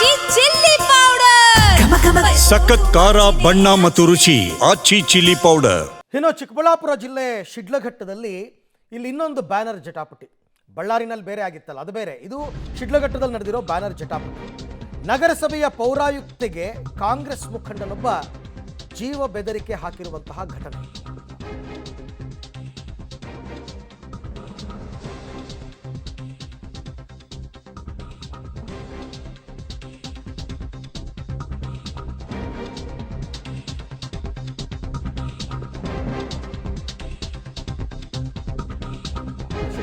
ಆಚಿ chilli powder ಸಖತ್ ಖಾರ ಬಣ್ಣ ಮತ್ತು ರುಚಿ ಆಚಿ ಚಿಲ್ಲಿ ಪೌಡರ್. ಇನ್ನು ಚಿಕ್ಕಬಳ್ಳಾಪುರ ಜಿಲ್ಲೆ ಶಿಡ್ಲಘಟ್ಟದಲ್ಲಿ ಇಲ್ಲಿ ಇನ್ನೊಂದು ಬ್ಯಾನರ್ ಜಟಾಪಟಿ. ಬಳ್ಳಾರಿನಲ್ಲಿ ಬೇರೆ ಆಗಿತ್ತಲ್ಲ, ಅದು ಬೇರೆ. ಇದು ಶಿಡ್ಲಘಟ್ಟದಲ್ಲಿ ನಡೆದಿರೋ ಬ್ಯಾನರ್ ಜಟಾಪಟಿ. ನಗರಸಭೆಯ ಪೌರಾಯುಕ್ತೆಗೆ ಕಾಂಗ್ರೆಸ್ ಮುಖಂಡನೊಬ್ಬ ಜೀವ ಬೆದರಿಕೆ ಹಾಕಿರುವಂತಹ ಘಟನೆ.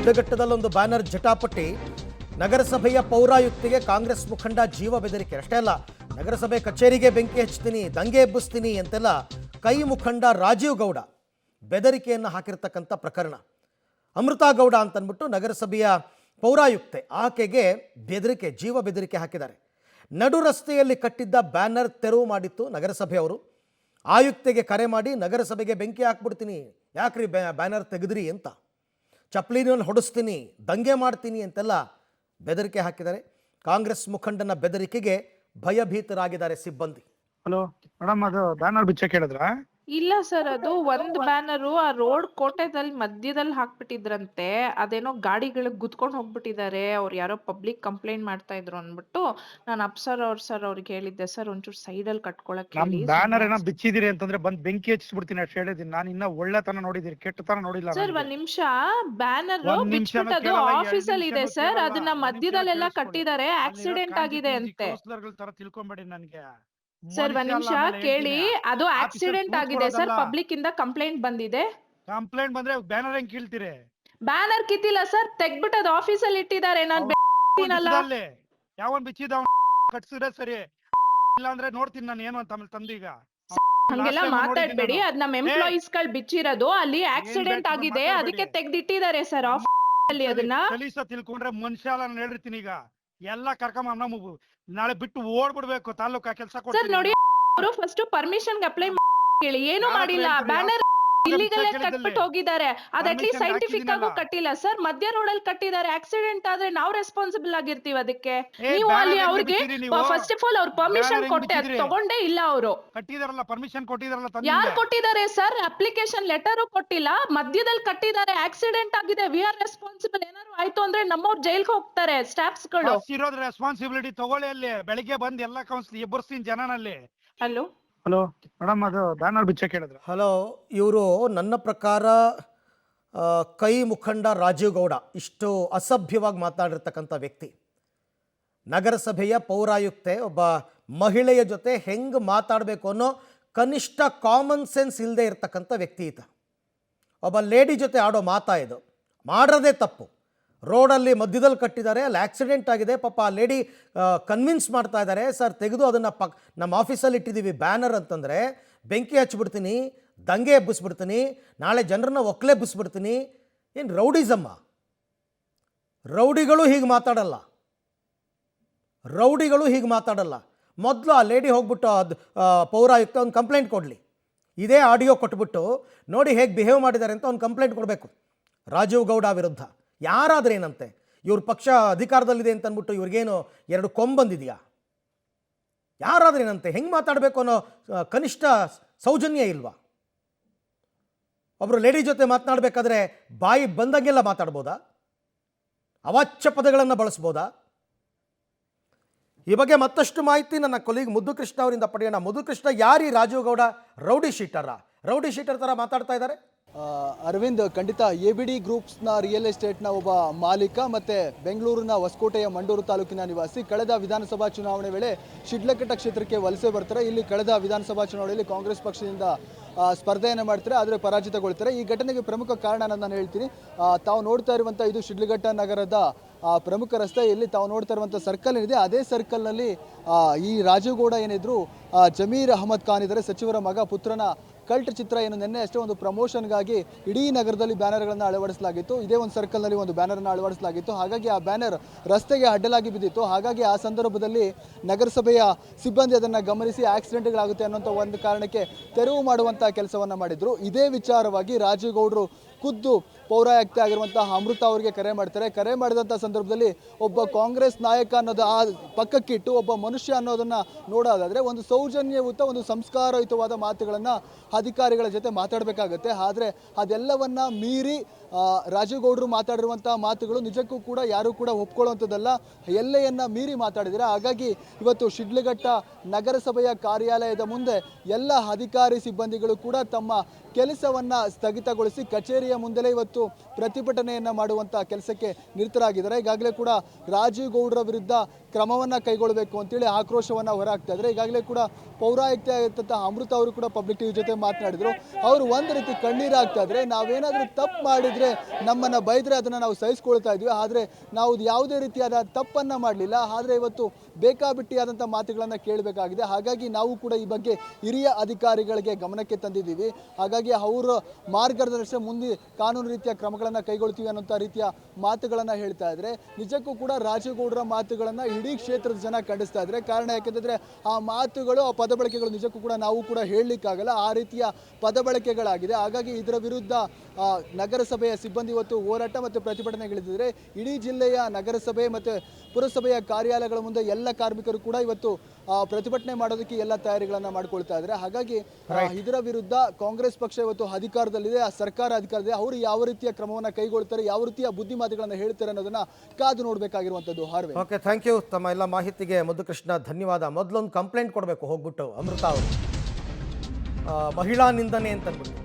ಶಿಡ್ಲಘಟ್ಟದಲ್ಲೊಂದು ಬ್ಯಾನರ್ ಜಟಾಪಟಿ. ನಗರಸಭೆಯ ಪೌರಾಯುಕ್ತಿಗೆ ಕಾಂಗ್ರೆಸ್ ಮುಖಂಡ ಜೀವ ಬೆದರಿಕೆ. ಅಷ್ಟೇ ಅಲ್ಲ, ನಗರಸಭೆ ಕಚೇರಿಗೆ ಬೆಂಕಿ ಹಚ್ತೀನಿ, ದಂಗೆ ಎಬ್ಬಿಸ್ತೀನಿ ಅಂತೆಲ್ಲ ಕೈ ಮುಖಂಡ ರಾಜೀವ್ ಗೌಡ ಬೆದರಿಕೆಯನ್ನು ಹಾಕಿರ್ತಕ್ಕಂಥ ಪ್ರಕರಣ. ಅಮೃತಾ ಗೌಡ ಅಂತಂದ್ಬಿಟ್ಟು ನಗರಸಭೆಯ ಪೌರಾಯುಕ್ತೆ, ಆಕೆಗೆ ಬೆದರಿಕೆ, ಜೀವ ಬೆದರಿಕೆ ಹಾಕಿದ್ದಾರೆ. ನಡು ರಸ್ತೆಯಲ್ಲಿ ಕಟ್ಟಿದ್ದ ಬ್ಯಾನರ್ ತೆರವು ಮಾಡಿತ್ತು ನಗರಸಭೆಯವರು. ಆಯುಕ್ತೆಗೆ ಕರೆ ಮಾಡಿ ನಗರಸಭೆಗೆ ಬೆಂಕಿ ಹಾಕ್ಬಿಡ್ತೀನಿ, ಯಾಕ್ರಿ ಬ್ಯಾನರ್ ತೆಗೆದ್ರಿ ಅಂತ, ಚಪ್ಪಲಿನಲ್ಲಿ ಹೊಡಿಸ್ತೀನಿ, ದಂಗೆ ಮಾಡ್ತೀನಿ ಅಂತೆಲ್ಲ ಬೆದರಿಕೆ ಹಾಕಿದ್ದಾರೆ. ಕಾಂಗ್ರೆಸ್ ಮುಖಂಡನ ಬೆದರಿಕೆಗೆ ಭಯಭೀತರಾಗಿದ್ದಾರೆ ಸಿಬ್ಬಂದಿ. ಹಲೋ ಮೇಡಮ್, ಅದು ಬ್ಯಾನರ್ ಬಿಚ್ಚಕ್ಕೆ ಹೇಳಿದ್ರಾ? ಇಲ್ಲ ಸರ್, ಅದು ಒಂದ್ ಬ್ಯಾನರು ಆ ರೋಡ್ ಕೋಟೆದಲ್ಲಿ ಮಧ್ಯದಲ್ಲಿ ಹಾಕ್ಬಿಟ್ಟಿದ್ರಂತೆ. ಅದೇನೋ ಗಾಡಿಗಳಿಗೆ ಗುದ್ಕೊಂಡು ಹೋಗ್ಬಿಟ್ಟಿದ್ದಾರೆ. ಅವ್ರು ಯಾರೋ ಪಬ್ಲಿಕ್ ಕಂಪ್ಲೇಂಟ್ ಮಾಡ್ತಾ ಇದ್ರು ಅಂದ್ಬಿಟ್ಟು ನಾನು ಅಪ್ಸರ್ ಅವ್ರಿಗೆ ಹೇಳಿದ್ದೆ, ಸರ್ ಒಂಚೂರು ಸೈಡ್ ಅಲ್ಲಿ ಕಟ್ಕೊಳಕ್ ನಮ್ ಹೇಳಿ. ಬ್ಯಾನರ್ ಏನೋ ಬಿಚ್ಚಿದಿರಿ ಅಂತಂದ್ರೆ ಬಂದ್ ಬೆಂಕಿ ಹಚ್ಚಿಸ್ಬಿಡ್ತೀನಿ ಅಷ್ಟು ಹೇಳಿದೀನಿ. ನಾನು ಇನ್ನ ಒಳ್ಳೆತನ ನೋಡಿದೀನಿ, ಕೆಟ್ಟತನ ನೋಡಿಲ್ಲ. ಸರ್ ಒಂದ್ ನಿಮಿಷ, ಬ್ಯಾನರ್ ಒಂದ್ ನಿಮಿಷನೂ ಬಿಚ್ಬಿಟ್ಟದು ಕೇಳಲ್ಲ, ಆಫೀಸ್ ಅಲ್ಲಿ ಇದೆ ಎರಡ್ ಸರ್, ನಿಮಿಷನೂ ಅದನ್ನ ಕೇಳಲ್ಲ. ಮಧ್ಯದಲ್ಲೆಲ್ಲ ಒಂದ್ ನಿಮಿಷ ಕಟ್ಟಿದ್ದಾರೆ, ಆಕ್ಸಿಡೆಂಟ್ ಆಗಿದೆ ಅಂತೆ. ತರ ತಿಳ್ಕೊಂಬೇಡಿ ನನ್ಗೆ. ಸರ್ ಒಂದ್ ನಿಮಿಷ ಕೇಳಿ, ಅದು ಆಕ್ಸಿಡೆಂಟ್ ಆಗಿದೆ ಸರ್, ಪಬ್ಲಿಕ್ ಇಂದ ಕಂಪ್ಲೇಂಟ್ ಬಂದಿದೆ. ಕಂಪ್ಲೇಂಟ್ ಬಂದ್ರೆ ಬ್ಯಾನರ್ ಹೆಂಗ್ ಕೀಳ್ತೀರಿ? ಬ್ಯಾನರ್ ಕಿತ್ತಿಲ್ಲ ಸರ್, ತೆಗ್ಬಿಟ್ಟು ಅದು ಆಫೀಸ್ ಅಲ್ಲಿ ಇಟ್ಟಿದ್ದಾರೆ. ನಾನು ಯಾವನ್ ಬಿಚ್ಚಿದ ಕಟ್ಸಿದ್ರೆ ಸರಿ, ಇಲ್ಲ ಅಂದ್ರೆ ನೋಡ್ತೀನಿ ನಾನು ಏನು ಅಂತ. ಆಮೇಲೆ ತಂದೀಗ ಹಂಗೆಲ್ಲ ಮಾತಾಡ್ಬೇಡಿ. ಅದ್ ನಮ್ ಎಂಪ್ಲಾಯೀಸ್ ಗಳು ಬಿಚ್ಚಿರೋದು, ಅಲ್ಲಿ ಆಕ್ಸಿಡೆಂಟ್ ಆಗಿದೆ, ಅದಕ್ಕೆ ತೆಗ್ದಿಟ್ಟಿದ್ದಾರೆ ಸರ್ ಆಫೀಸ್ ಅಲ್ಲಿ. ಅದನ್ನ ಕಲೀಸ ತಿಳ್ಕೊಂಡ್ರೆ ಮನುಷ್ಯ ನಾನು ಹೇಳಿರ್ತೀನಿ. ಈಗ ಎಲ್ಲ ಕರ್ಕೊಂಡ್ ನಾವು ನಾಳೆ ಬಿಟ್ಟು ಓಡ್ಬಿಡ್ಬೇಕು ತಾಲೂಕಾ ಕೆಲಸ ಸರ್ ಕೊಡ್ತೀನಿ. ನೋಡಿ, ಅವರು ಫಸ್ಟ್ ಪರ್ಮಿಷನ್ ಅಪ್ಲೈ ಹೇಳಿ, ಏನು ಮಾಡಿಲ್ಲ. ಬ್ಯಾನರ್ ಇಲ್ಲಿಗಲ್ ಕಟ್ಬಿಟ್ಟು ಹೋಗಿದ್ದಾರೆ. ಅದ್ ಅಟ್ಲೀಸ್ಟ್ ಸೈಂಟಿಫಿಕ್ ಆಗು ಕಟ್ಟಿಲ್ಲ ಸರ್, ಮಧ್ಯ ರೋಡ್ ಅಲ್ಲಿ ಕಟ್ಟಿದ್ದಾರೆ. ಆಕ್ಸಿಡೆಂಟ್ ಆದ್ರೆ ನಾವು ರೆಸ್ಪಾನ್ಸಿಬಲ್ ಆಗಿರ್ತೀವಿ ಅದಕ್ಕೆ. ನೀವು ಅಲ್ಲಿ ಅವ್ರಿಗೆ ಫಸ್ಟ್ ಆಫ್ ಆಲ್ ಅವ್ರ ಪರ್ಮಿಷನ್ ಕೊಟ್ಟೆ, ಅದ್ ತಗೊಂಡೇ ಇಲ್ಲ. ಅವರು ಕಟ್ಟಿದಾರಲ್ಲ, ಪರ್ಮಿಷನ್ ಕೊಟ್ಟಿದಾರಲ್ಲ. ಯಾರು ಕೊಟ್ಟಿದ್ದಾರೆ ಸರ್? ಅಪ್ಲಿಕೇಶನ್ ಲೆಟರ್ ಕೊಟ್ಟಿಲ್ಲ, ಮಧ್ಯದಲ್ಲಿ ಕಟ್ಟಿದ್ದಾರೆ. ಆಕ್ಸಿಡೆಂಟ್ ಆಗಿದೆ, ವಿ ಆರ್ ರೆಸ್ಪಾನ್ಸಿಬಲ್. ಏನಾದ್ರು ಆಯ್ತು ಅಂದ್ರೆ ನಮ್ಮವ್ರು ಜೈಲ್ಗೆ ಹೋಗ್ತಾರೆ ಸ್ಟಾಫ್ಸ್ ಗಳು. ಇರೋದ್ ರೆಸ್ಪಾನ್ಸಿಬಿಲಿಟಿ ತಗೊಳ್ಳಿ. ಅಲ್ಲಿ ಬೆಳಿಗ್ಗೆ ಬಂದ್ ಎಲ್ಲಾ ಕೌನ್ಸಿಲ್ ಎಬ್ಬರ್ಸ್ತೀನಿ ಜನನಲ್ಲಿ. ಹಲೋ ಹಲೋ ಮೇಡಮ್, ಅದು ಬ್ಯಾನರ್ ಬಿಚ್ಚಕ್ಕೆ ಹೇಳಿದ್ರು. ಹಲೋ, ಇವರು ನನ್ನ ಪ್ರಕಾರ ಕೈ ಮುಖಂಡ ರಾಜೀವ್ ಗೌಡ ಇಷ್ಟು ಅಸಭ್ಯವಾಗಿ ಮಾತಾಡಿರ್ತಕ್ಕಂಥ ವ್ಯಕ್ತಿ. ನಗರಸಭೆಯ ಪೌರಾಯುಕ್ತೆ ಒಬ್ಬ ಮಹಿಳೆಯ ಜೊತೆ ಹೆಂಗೆ ಮಾತಾಡಬೇಕು ಅನ್ನೋ ಕನಿಷ್ಠ ಕಾಮನ್ ಸೆನ್ಸ್ ಇಲ್ಲದೆ ಇರತಕ್ಕಂಥ ವ್ಯಕ್ತಿ ಈತ. ಒಬ್ಬ ಲೇಡಿ ಜೊತೆ ಆಡೋ ಮಾತಾ ಇದು, ಮಾಡೋದೇ ತಪ್ಪು. ರೋಡಲ್ಲಿ ಮಧ್ಯದಲ್ಲಿ ಕಟ್ಟಿದ್ದಾರೆ, ಅಲ್ಲಿ ಆಕ್ಸಿಡೆಂಟ್ ಆಗಿದೆ, ಪಾಪ ಆ ಲೇಡಿ ಕನ್ವಿನ್ಸ್ ಮಾಡ್ತಾ ಇದ್ದಾರೆ, ಸರ್ ತೆಗೆದು ಅದನ್ನು ನಮ್ಮ ಆಫೀಸಲ್ಲಿ ಇಟ್ಟಿದ್ದೀವಿ ಬ್ಯಾನರ್ ಅಂತಂದರೆ ಬೆಂಕಿ ಹಚ್ಚಿಬಿಡ್ತೀನಿ, ದಂಗೆ ಎಬ್ಬಿಸ್ಬಿಡ್ತೀನಿ, ನಾಳೆ ಜನರನ್ನ ಒಕ್ಕಲೆಬ್ಬಿಸ್ಬಿಡ್ತೀನಿ. ಏನು ರೌಡಿಸಮ್ಮ? ರೌಡಿಗಳು ಹೀಗೆ ಮಾತಾಡಲ್ಲ, ರೌಡಿಗಳು ಹೀಗೆ ಮಾತಾಡಲ್ಲ. ಮೊದಲು ಆ ಲೇಡಿ ಹೋಗ್ಬಿಟ್ಟು ಅದು ಪೌರಾಯುಕ್ತ ಒಂದು ಕಂಪ್ಲೇಂಟ್ ಕೊಡಲಿ. ಇದೇ ಆಡಿಯೋ ಕೊಟ್ಬಿಟ್ಟು ನೋಡಿ ಹೇಗೆ ಬಿಹೇವ್ ಮಾಡಿದ್ದಾರೆ ಅಂತ ಒಂದು ಕಂಪ್ಲೇಂಟ್ ಕೊಡಬೇಕು ರಾಜೀವ್ ಗೌಡ ವಿರುದ್ಧ. ಯಾರಾದ್ರೇನಂತೆ, ಇವ್ರ ಪಕ್ಷ ಅಧಿಕಾರದಲ್ಲಿದೆ ಅಂತ ಅಂದ್ಬಿಟ್ಟು ಇವ್ರಿಗೇನು ಎರಡು ಕೊಂಬ್ ಬಂದಿದೆಯಾ? ಯಾರಾದ್ರೇನಂತೆ, ಹೆಂಗೆ ಮಾತಾಡಬೇಕು ಅನ್ನೋ ಕನಿಷ್ಠ ಸೌಜನ್ಯ ಇಲ್ವಾ? ಒಬ್ಬರು ಲೇಡಿ ಜೊತೆ ಮಾತನಾಡಬೇಕಾದ್ರೆ ಬಾಯಿ ಬಂದಂಗೆಲ್ಲ ಮಾತಾಡ್ಬೋದಾ? ಅವಾಚ್ಯ ಪದಗಳನ್ನು ಬಳಸ್ಬೋದಾ? ಈ ಬಗ್ಗೆ ಮತ್ತಷ್ಟು ಮಾಹಿತಿ ನನ್ನ ಕೊಲೀಗ್ ಮುದ್ದುಕೃಷ್ಣ ಅವರಿಂದ ಪಡೆಯೋಣ. ಮುದ್ದುಕೃಷ್ಣ, ಯಾರೀ ರಾಜೀವ್ ಗೌಡ? ರೌಡಿ ಶೀಟರ್ ಥರ ಮಾತಾಡ್ತಾ ಇದ್ದಾರೆ. ಅರವಿಂದ್, ಖಂಡಿತ ABD ಗ್ರೂಪ್ಸ್ನ ರಿಯಲ್ ಎಸ್ಟೇಟ್ನ ಒಬ್ಬ ಮಾಲೀಕ ಮತ್ತು ಬೆಂಗಳೂರಿನ ಹೊಸಕೋಟೆಯ ಮಂಡೂರು ತಾಲೂಕಿನ ನಿವಾಸಿ. ಕಳೆದ ವಿಧಾನಸಭಾ ಚುನಾವಣೆ ವೇಳೆ ಶಿಡ್ಲಘಟ್ಟ ಕ್ಷೇತ್ರಕ್ಕೆ ವಲಸೆ ಬರ್ತಾರೆ. ಇಲ್ಲಿ ಕಳೆದ ವಿಧಾನಸಭಾ ಚುನಾವಣೆಯಲ್ಲಿ ಕಾಂಗ್ರೆಸ್ ಪಕ್ಷದಿಂದ ಸ್ಪರ್ಧೆಯನ್ನು ಮಾಡ್ತಾರೆ, ಆದರೆ ಪರಾಜಿತಗೊಳ್ತಾರೆ. ಈ ಘಟನೆಗೆ ಪ್ರಮುಖ ಕಾರಣ ನಾನು ಹೇಳ್ತೀನಿ. ತಾವು ನೋಡ್ತಾ ಇರುವಂಥ ಇದು ಶಿಡ್ಲಘಟ್ಟ ನಗರದ ಪ್ರಮುಖ ರಸ್ತೆ. ಇಲ್ಲಿ ತಾವು ನೋಡ್ತಾ ಇರುವಂಥ ಸರ್ಕಲ್ ಏನಿದೆ, ಅದೇ ಸರ್ಕಲ್ನಲ್ಲಿ ಈ ರಾಜೀವ್ ಗೌಡ ಏನಿದ್ರು ಜಮೀರ್ ಅಹಮದ್ ಖಾನ್ ಇದ್ದಾರೆ, ಸಚಿವರ ಮಗ, ಪುತ್ರನ ಕಲ್ಟ್ ಚಿತ್ರ ಏನು ನಿನ್ನೆ ಅಷ್ಟೇ ಒಂದು ಪ್ರಮೋಷನ್ಗಾಗಿ ಇಡೀ ನಗರದಲ್ಲಿ ಬ್ಯಾನರ್ಗಳನ್ನು ಅಳವಡಿಸಲಾಗಿತ್ತು. ಇದೇ ಒಂದು ಸರ್ಕಲ್ನಲ್ಲಿ ಒಂದು ಬ್ಯಾನರನ್ನು ಅಳವಡಿಸಲಾಗಿತ್ತು. ಹಾಗಾಗಿ ಆ ಬ್ಯಾನರ್ ರಸ್ತೆಗೆ ಅಡ್ಡಲಾಗಿ ಬಿದ್ದಿತ್ತು. ಹಾಗಾಗಿ ಆ ಸಂದರ್ಭದಲ್ಲಿ ನಗರಸಭೆಯ ಸಿಬ್ಬಂದಿ ಅದನ್ನು ಗಮನಿಸಿ ಆಕ್ಸಿಡೆಂಟ್ಗಳಾಗುತ್ತೆ ಅನ್ನೋಂಥ ಒಂದು ಕಾರಣಕ್ಕೆ ತೆರವು ಮಾಡುವಂಥ ಕೆಲಸವನ್ನು ಮಾಡಿದರು. ಇದೇ ವಿಚಾರವಾಗಿ ರಾಜೀವ್ ಗೌಡರು ಖುದ್ದು ಪೌರಾಯುಕ್ತೆ ಆಗಿರುವಂತಹ ಅಮೃತ ಅವರಿಗೆ ಕರೆ ಮಾಡ್ತಾರೆ. ಕರೆ ಮಾಡಿದಂಥ ಸಂದರ್ಭದಲ್ಲಿ ಒಬ್ಬ ಕಾಂಗ್ರೆಸ್ ನಾಯಕ ಅನ್ನೋದು ಆ ಪಕ್ಕಕ್ಕಿಟ್ಟು ಒಬ್ಬ ಮನುಷ್ಯ ಅನ್ನೋದನ್ನ ನೋಡೋದಾದ್ರೆ ಒಂದು ಸೌಜನ್ಯಯುತ ಒಂದು ಸಂಸ್ಕಾರಯುತವಾದ ಮಾತುಗಳನ್ನು ಅಧಿಕಾರಿಗಳ ಜೊತೆ ಮಾತಾಡಬೇಕಾಗತ್ತೆ. ಆದರೆ ಅದೆಲ್ಲವನ್ನ ಮೀರಿ ರಾಜೇಗೌಡರು ಮಾತಾಡಿರುವಂತಹ ಮಾತುಗಳು ನಿಜಕ್ಕೂ ಕೂಡ ಯಾರು ಕೂಡ ಒಪ್ಕೊಳ್ಳುವಂಥದ್ದಲ್ಲ, ಎಲ್ಲೆಯನ್ನ ಮೀರಿ ಮಾತಾಡಿದರೆ. ಹಾಗಾಗಿ ಇವತ್ತು ಶಿಡ್ಲಘಟ್ಟ ನಗರಸಭೆಯ ಕಾರ್ಯಾಲಯದ ಮುಂದೆ ಎಲ್ಲ ಅಧಿಕಾರಿ ಸಿಬ್ಬಂದಿಗಳು ಕೂಡ ತಮ್ಮ ಕೆಲಸವನ್ನ ಸ್ಥಗಿತಗೊಳಿಸಿ ಕಚೇರಿಯ ಮುಂದೆಲೇ ಇವತ್ತು ಪ್ರತಿಭಟನೆಯನ್ನ ಮಾಡುವಂಥ ಕೆಲಸಕ್ಕೆ ನಿರತರಾಗಿದ್ದಾರೆ. ಈಗಾಗಲೇ ಕೂಡ ರಾಜೀವ್ ಗೌಡರ ವಿರುದ್ಧ ಕ್ರಮವನ್ನು ಕೈಗೊಳ್ಳಬೇಕು ಅಂತೇಳಿ ಆಕ್ರೋಶವನ್ನು ಹೊರಹಾಕ್ತಾ ಇದ್ದಾರೆ. ಈಗಾಗಲೇ ಕೂಡ ಪೌರಾಯುಕ್ತೆ ಆಗಿರ್ತಂಥ ಅಮೃತ ಅವರು ಕೂಡ ಪಬ್ಲಿಕ್ ಟಿವಿ ಜೊತೆ ಮಾತನಾಡಿದರು. ಅವರು ಒಂದು ರೀತಿ ಕಣ್ಣೀರು ಹಾಕ್ತಾ ಇದ್ರೆ, ನಾವೇನಾದರೂ ತಪ್ಪು ಮಾಡಿದರೆ ನಮ್ಮನ್ನು ಬೈದರೆ ಅದನ್ನು ನಾವು ಸಹಿಸ್ಕೊಳ್ತಾ ಇದ್ವಿ, ಆದರೆ ನಾವು ಯಾವುದೇ ರೀತಿಯಾದ ತಪ್ಪನ್ನು ಮಾಡಲಿಲ್ಲ. ಆದರೆ ಇವತ್ತು ಬೇಕಾಬಿಟ್ಟಿಯಾದಂಥ ಮಾತುಗಳನ್ನು ಕೇಳಬೇಕಾಗಿದೆ. ಹಾಗಾಗಿ ನಾವು ಕೂಡ ಈ ಬಗ್ಗೆ ಹಿರಿಯ ಅಧಿಕಾರಿಗಳಿಗೆ ಗಮನಕ್ಕೆ ತಂದಿದ್ದೀವಿ. ಹಾಗಾಗಿ ಅವರ ಮಾರ್ಗದರ್ಶನ ಮುಂದೆ ಕಾನೂನು ರೀತಿಯ ಕ್ರಮಗಳನ್ನು ಕೈಗೊಳ್ತೀವಿ ಅನ್ನೋಂಥ ರೀತಿಯ ಮಾತುಗಳನ್ನು ಹೇಳ್ತಾ ಇದ್ದಾರೆ. ನಿಜಕ್ಕೂ ಕೂಡ ರಾಜೇಗೌಡರ ಮಾತುಗಳನ್ನು ಇಡೀ ಕ್ಷೇತ್ರದ ಜನ ಖಂಡಿಸ್ತಾ ಇದ್ದಾರೆ. ಕಾರಣ ಯಾಕೆಂದರೆ ಆ ಮಾತುಗಳು, ಆ ಪದಬಳಕೆಗಳು ನಿಜಕ್ಕೂ ಕೂಡ ನಾವು ಕೂಡ ಹೇಳಲಿಕ್ಕಾಗಲ್ಲ, ಆ ರೀತಿಯ ಪದಬಳಕೆಗಳಾಗಿದೆ. ಹಾಗಾಗಿ ಇದರ ವಿರುದ್ಧ ನಗರಸಭೆಯ ಸಿಬ್ಬಂದಿ ಇವತ್ತು ಹೋರಾಟ ಮತ್ತು ಪ್ರತಿಭಟನೆಗಳಿದ್ದರೆ ಇಡೀ ಜಿಲ್ಲೆಯ ನಗರಸಭೆ ಮತ್ತು ಪುರಸಭೆಯ ಕಾರ್ಯಾಲಯಗಳ ಮುಂದೆ ಎಲ್ಲ ಕಾರ್ಮಿಕರು ಕೂಡ ಇವತ್ತು ಪ್ರತಿಭಟನೆ ಮಾಡೋದಕ್ಕೆ ಎಲ್ಲ ತಯಾರಿಗಳನ್ನು ಮಾಡ್ಕೊಳ್ತಾ ಇದ್ದಾರೆ. ಹಾಗಾಗಿ ಇದರ ವಿರುದ್ಧ ಕಾಂಗ್ರೆಸ್ ಪಕ್ಷ ಇವತ್ತು ಅಧಿಕಾರದಲ್ಲಿದೆ, ಆ ಸರ್ಕಾರ ಅಧಿಕಾರದಲ್ಲಿದೆ. ಅವರು ಯಾವ ರೀತಿಯ ಕ್ರಮವನ್ನು ಕೈಗೊಳ್ತಾರೆ, ಯಾವ ರೀತಿಯ ಬುದ್ಧಿಮಾತುಗಳನ್ನು ಹೇಳ್ತಾರೆ ಅನ್ನೋದನ್ನ ಕಾದು ನೋಡಬೇಕಾಗಿರುವಂಥದ್ದು. ಹಾರ್ವೆ. Okay, thank you. ತಮ್ಮ ಎಲ್ಲ ಮಾಹಿತಿಗೆ ಮುದ್ದುಕೃಷ್ಣ ಧನ್ಯವಾದ. ಮೊದಲೊಂದು ಕಂಪ್ಲೇಂಟ್ ಕೊಡಬೇಕು ಹೋಗ್ಬಿಟ್ಟು ಅಮೃತ ಅವರು, ಮಹಿಳಾ ನಿಂದನೆ ಅಂತ ಅಂದ್ಬಿಟ್ಟು